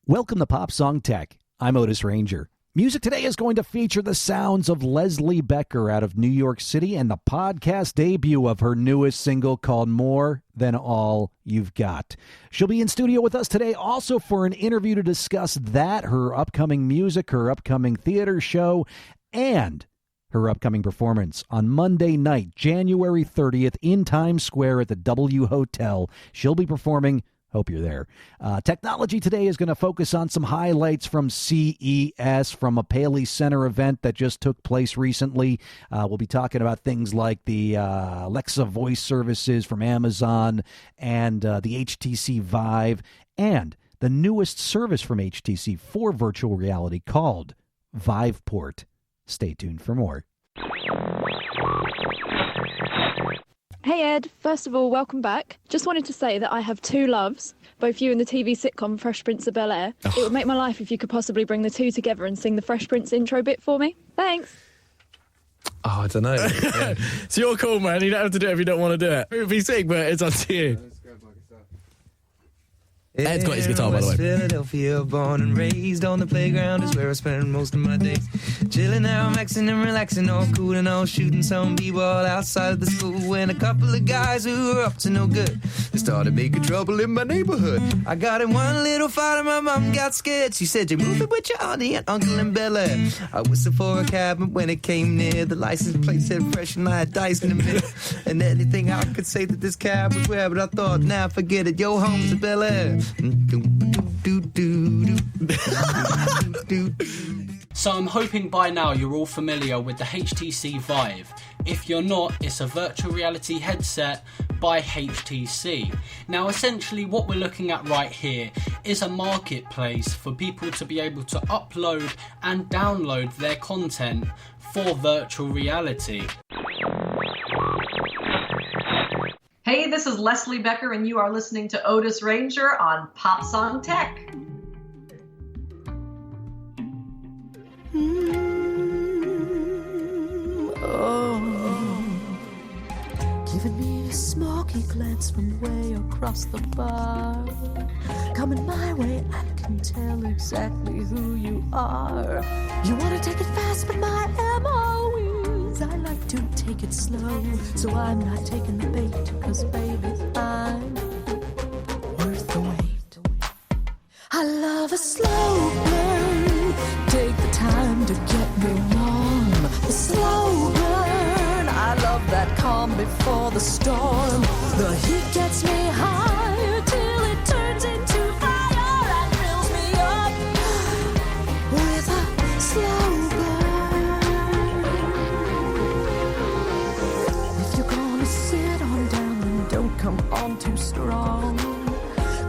Welcome to Pop Song Tech. I'm Otis Ranger. Music today is going to feature the sounds of Leslie Becker out of New York City and the podcast debut of her newest single called More Than All You've Got. She'll be in studio with us today also for an interview to discuss that, her upcoming music, her upcoming theater show, and her upcoming performance on Monday night, January 30th in Times Square at the W Hotel. She'll be performing. Hope you're there. Technology today is going to focus on some highlights from CES, from a Paley Center event that just took place recently. We'll be talking about things like the Alexa voice services from Amazon and the HTC Vive and the newest service from HTC for virtual reality called Viveport. Stay tuned for more. Hey Ed, first of all, welcome back. Just wanted to say that I have two loves, both you and the TV sitcom Fresh Prince of Bel-Air. Oh. It would make my life if you could possibly bring the two together and sing the Fresh Prince intro bit for me. Thanks. Oh, I don't know. Yeah. It's your call, man. You don't have to do it if you don't want to do it. It would be sick, but it's up to you. Ed's got his guitar, by the way. Philadelphia, born and raised on the playground is where I spend most of my days. Chilling out, maxing and relaxing, all cool and all shooting some b-ball outside of the school. When a couple of guys who were up to no good, they started making trouble in my neighborhood. I got in one little fight and my mom got scared. She said, "You're moving with your auntie and uncle in Bel-Air." I whistled for a cab, but when it came near, the license plate said Fresh and I had dice in the middle. And anything I could say that this cab was rare, but I thought, nah, forget it, yo, home's to Bel-Air. So I'm hoping by now you're all familiar with the HTC Vive. If you're not, it's a virtual reality headset by HTC. Now essentially what we're looking at right here is a marketplace for people to be able to upload and download their content for virtual reality. Hey, this is Leslie Becker, and you are listening to Otis Ranger on Pop Song Tech. Giving me a smoky glance from way across the bar. Coming my way, I can tell exactly who you are. You wanna take it fast, but my MO is I like to take it slow. So I'm not taking the bait, cause baby, I'm worth the wait. I love a slow burn. Take the time to get me warm. A slow burn. I love that calm before the storm. The heat gets me higher till it turns into fire and fills me up with a slow burn. If you're gonna sit on down and don't come on too strong,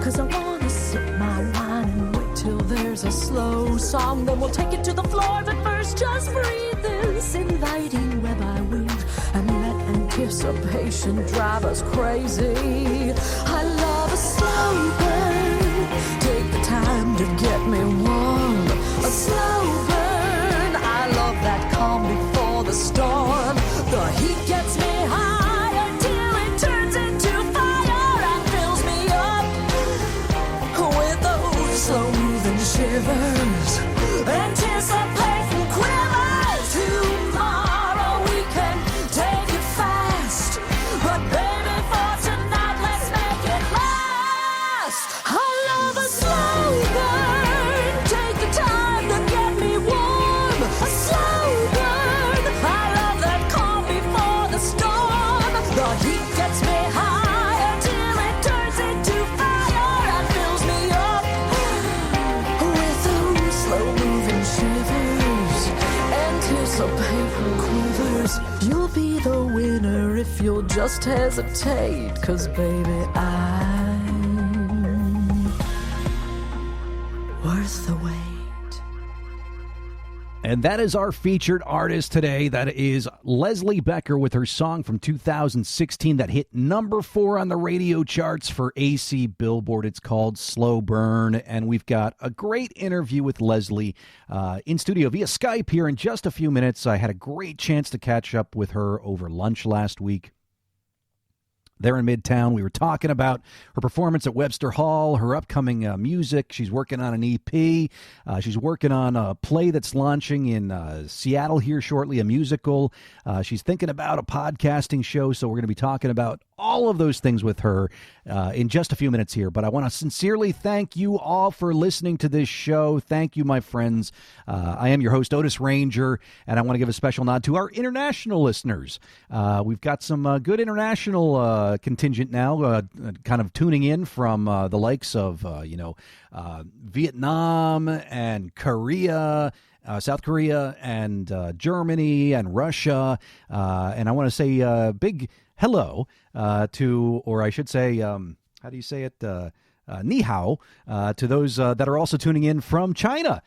cause I wanna sip my wine and wait till there's a slow song. Then we'll take it to the floor, but first just breathe this inviting web I weave and let anticipation drive us crazy. I love a slow burn. Take the time to get me warm. A slow burn. I love that calm before the storm. The heat gets me higher till it turns into fire and fills me up with those slow moving shivers. Anticipation quivers. Tomorrow we can take it fast, but baby, for tonight let's make it last. I love a slow burn. Take the time to get me warm. A slow burn. I love that calm before the storm. The heat gets me higher till it turns into fire and fills me up with those slow moving shivers. Anticipation quivers. You'll be the winner if you'll just hesitate, cause baby, I'm worth the wait. And that is our featured artist today. That is Leslie Becker with her song from 2016 that hit number 4 on the radio charts for AC Billboard. It's called Slow Burn. And we've got a great interview with Leslie in studio via Skype here in just a few minutes. I had a great chance to catch up with her over lunch last week. there in Midtown. We were talking about her performance at Webster Hall, her upcoming music. She's working on an EP. She's working on a play that's launching in Seattle here shortly, a musical. She's thinking about a podcasting show, so we're going to be talking about all of those things with her in just a few minutes here. But I want to sincerely thank you all for listening to this show. Thank you, my friends. I am your host, Otis Ranger, and I want to give a special nod to our international listeners. We've got some good international contingent now, kind of tuning in from the likes of, Vietnam and Korea, South Korea and Germany and Russia. And I want to say big hello to, or I should say, how do you say it? Ni hao to those that are also tuning in from China.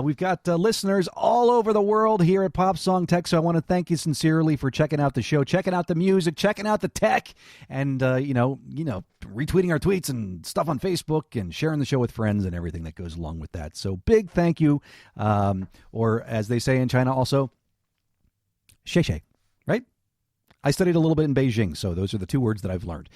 We've got listeners all over the world here at Pop Song Tech, so I want to thank you sincerely for checking out the show, checking out the music, checking out the tech, and retweeting our tweets and stuff on Facebook and sharing the show with friends and everything that goes along with that. So big thank you, or as they say in China also, xie xie, right? I studied a little bit in Beijing, so those are the two words that I've learned.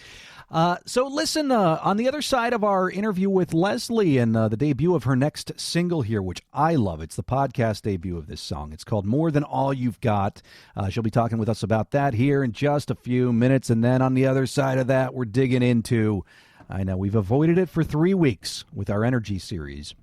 So listen, on the other side of our interview with Leslie and the debut of her next single here, which I love. It's the podcast debut of this song. It's called More Than All You've Got. She'll be talking with us about that here in just a few minutes. And then on the other side of that, we're digging into, I know we've avoided it for 3 weeks with our Energy series,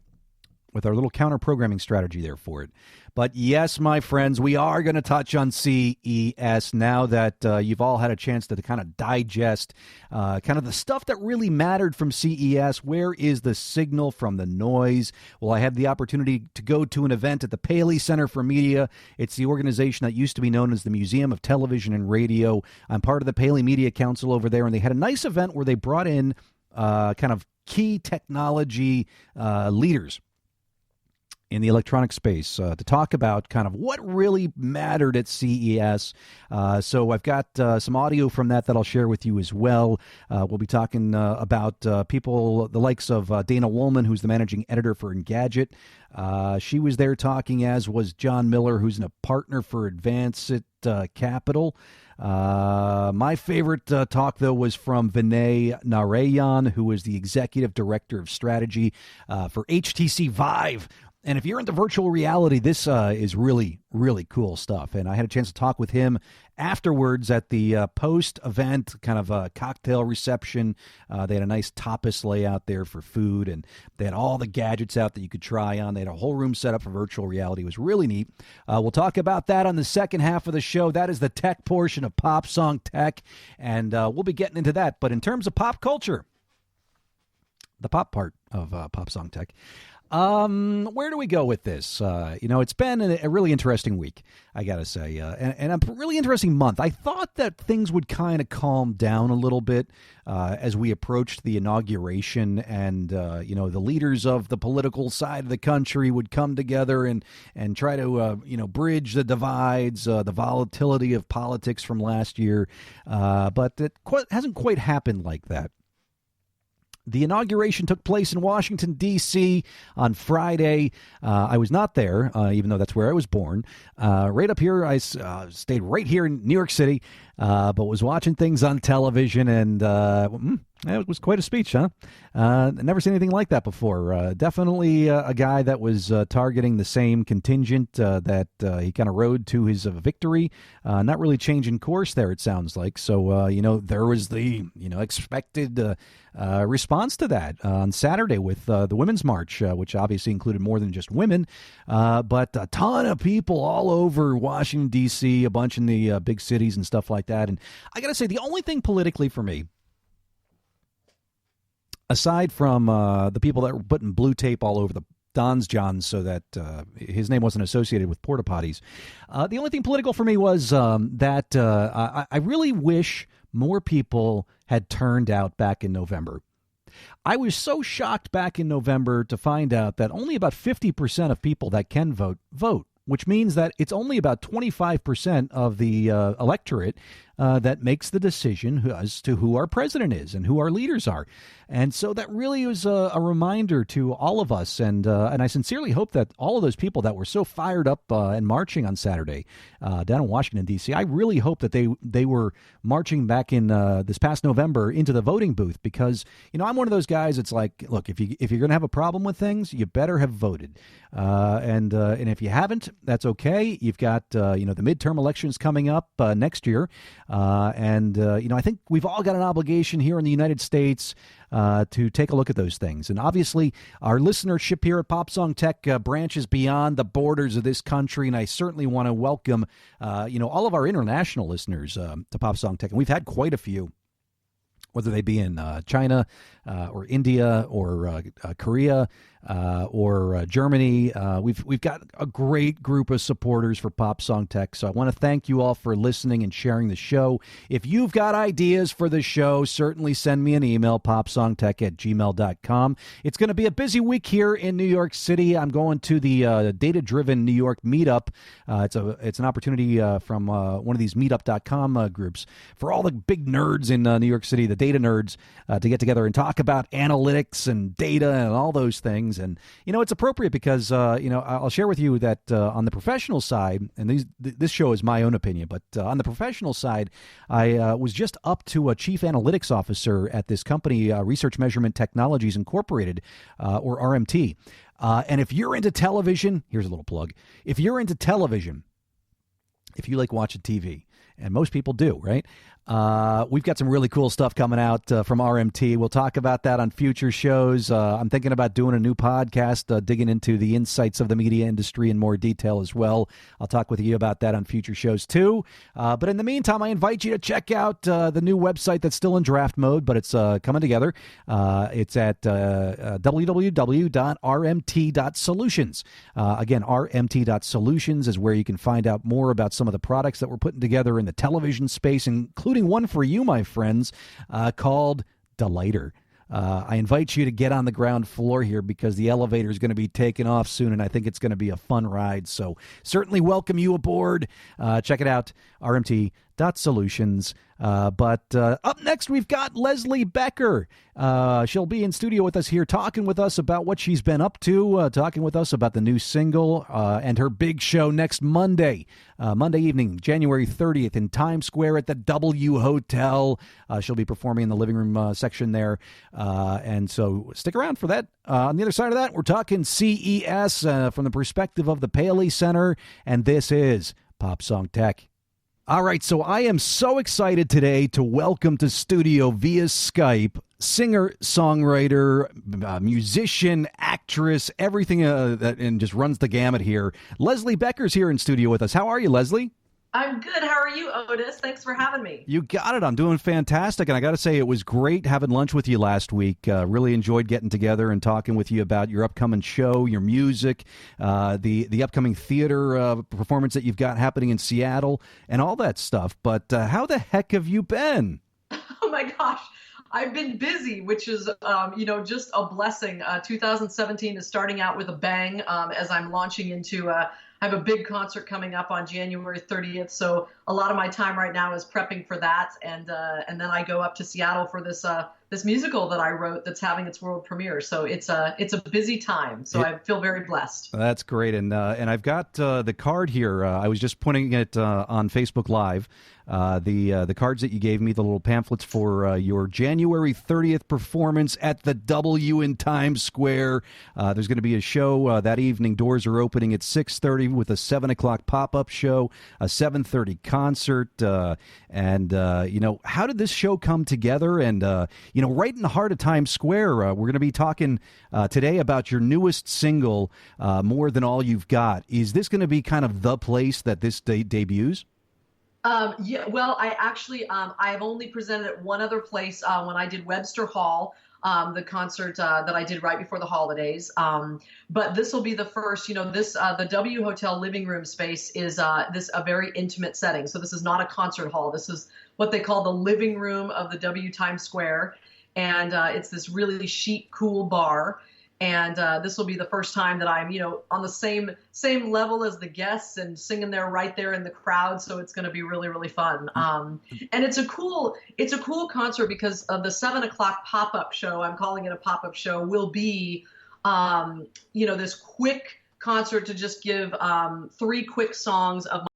with our little counter-programming strategy there for it. But yes, my friends, we are going to touch on CES now that you've all had a chance to kind of digest kind of the stuff that really mattered from CES. Where is the signal from the noise? Well, I had the opportunity to go to an event at the Paley Center for Media. It's the organization that used to be known as the Museum of Television and Radio. I'm part of the Paley Media Council over there, and they had a nice event where they brought in kind of key technology leaders in the electronic space to talk about kind of what really mattered at CES. So I've got some audio from that I'll share with you as well. We'll be talking about people, the likes of Dana Woolman, who's the managing editor for Engadget. She was there talking, as was John Miller, who's a partner for Advanced Capital. My favorite talk, though, was from Vinay Narayan, who is the executive director of strategy for HTC Vive. And if you're into virtual reality, this is really, really cool stuff. And I had a chance to talk with him afterwards at the post-event kind of a cocktail reception. They had a nice tapas layout there for food, and they had all the gadgets out that you could try on. They had a whole room set up for virtual reality. It was really neat. We'll talk about that on the second half of the show. That is the tech portion of Pop Song Tech, and we'll be getting into that. But in terms of pop culture, the pop part of Pop Song Tech, where do we go with this? It's been a really interesting week, I gotta say, and a really interesting month. I thought that things would kind of calm down a little bit as we approached the inauguration, and the leaders of the political side of the country would come together and try to bridge the divides, the volatility of politics from last year, but it hasn't quite happened like that. The inauguration took place in Washington, D.C. on Friday. I was not there, even though that's where I was born. Right up here, I stayed right here in New York City, but was watching things on television, and it was quite a speech, huh? Never seen anything like that before. Definitely a guy that was targeting the same contingent that he kind of rode to his victory. Not really changing course there, it sounds like. So, there was the, expected response to that on Saturday with the Women's March, which obviously included more than just women, but a ton of people all over Washington, D.C., a bunch in the big cities and stuff like that. And I got to say, the only thing politically for me, aside from the people that were putting blue tape all over the Don's Johns so that his name wasn't associated with porta potties, the only thing political for me was that I really wish more people had turned out back in November. I was so shocked back in November to find out that only about 50% of people that can vote, which means that it's only about 25% of the electorate that makes the decision as to who our president is and who our leaders are. And so that really was a reminder to all of us. And I sincerely hope that all of those people that were so fired up and marching on Saturday down in Washington, D.C., I really hope that they were marching back in this past November into the voting booth, because, I'm one of those guys. It's like, look, if you're going to have a problem with things, you better have voted. And if you haven't, that's okay. You've got, the midterm elections coming up next year. I think we've all got an obligation here in the United States to take a look at those things. And obviously, our listenership here at Pop Song Tech branches beyond the borders of this country. And I certainly want to welcome, all of our international listeners to Pop Song Tech. And we've had quite a few, whether they be in China or India or Korea or Germany. We've got a great group of supporters for Pop Song Tech. So I want to thank you all for listening and sharing the show. If you've got ideas for the show, certainly send me an email, popsongtech@gmail.com. It's going to be a busy week here in New York City. I'm going to the Data Driven New York Meetup. It's an opportunity from one of these meetup.com groups for all the big nerds in New York City, the data nerds, to get together and talk about analytics and data and all those things. And, it's appropriate because, I'll share with you that on the professional side, and this show is my own opinion, but on the professional side, I was just up to a chief analytics officer at this company, Research Measurement Technologies Incorporated, or RMT. And if you're into television, here's a little plug. If you're into television, if you like watching TV, and most people do, right? We've got some really cool stuff coming out from RMT. We'll talk about that on future shows. I'm thinking about doing a new podcast, digging into the insights of the media industry in more detail as well. I'll talk with you about that on future shows too. But in the meantime, I invite you to check out the new website that's still in draft mode, but it's coming together. It's at www.rmt.solutions. Again, rmt.solutions is where you can find out more about some of the products that we're putting together in the television space, including one for you, my friends, called Delighter. I invite you to get on the ground floor here because the elevator is going to be taking off soon, and I think it's going to be a fun ride. So certainly welcome you aboard. Check it out, rmt.solutions. But up next, we've got Leslie Becker. She'll be in studio with us here talking with us about what she's been up to, talking with us about the new single and her big show next Monday evening, January 30th in Times Square at the W Hotel. She'll be performing in the living room section there. And so stick around for that. On the other side of that, we're talking CES from the perspective of the Paley Center. And this is Pop Song Tech. All right, so I am so excited today to welcome to studio via Skype singer, songwriter, musician, actress, everything that and just runs the gamut here. Leslie Becker's here in studio with us. How are you, Leslie? I'm good. How are you, Otis? Thanks for having me. You got it. I'm doing fantastic. And I got to say, it was great having lunch with you last week. Really enjoyed getting together and talking with you about your upcoming show, your music, the upcoming theater performance that you've got happening in Seattle and all that stuff. But how the heck have you been? Oh, my gosh. I've been busy, which is, just a blessing. 2017 is starting out with a bang as I'm launching into I have a big concert coming up on January 30th, so a lot of my time right now is prepping for that, and then I go up to Seattle for this musical that I wrote that's having its world premiere. So it's a busy time. So I feel very blessed. That's great, and I've got the card here. I was just putting it on Facebook Live. The cards that you gave me, the little pamphlets for your January 30th performance at the W in Times Square. There's going to be a show that evening. Doors are opening at 6:30 with a 7 o'clock pop-up show, a 7:30 concert. And how did this show come together? And, right in the heart of Times Square, we're going to be talking today about your newest single, More Than All You've Got. Is this going to be kind of the place that this debuts? Well, I actually, I've only presented at one other place when I did Webster Hall, the concert that I did right before the holidays. But this will be the first, the W Hotel living room space is a very intimate setting. So this is not a concert hall. This is what they call the living room of the W Times Square. And it's this really chic, cool bar. And this will be the first time that I'm, on the same level as the guests and singing there right there in the crowd. So it's going to be really, really fun. And it's a cool concert because of the 7 o'clock pop-up show. I'm calling it a pop-up show. Will be, this quick concert to just give 3 quick songs of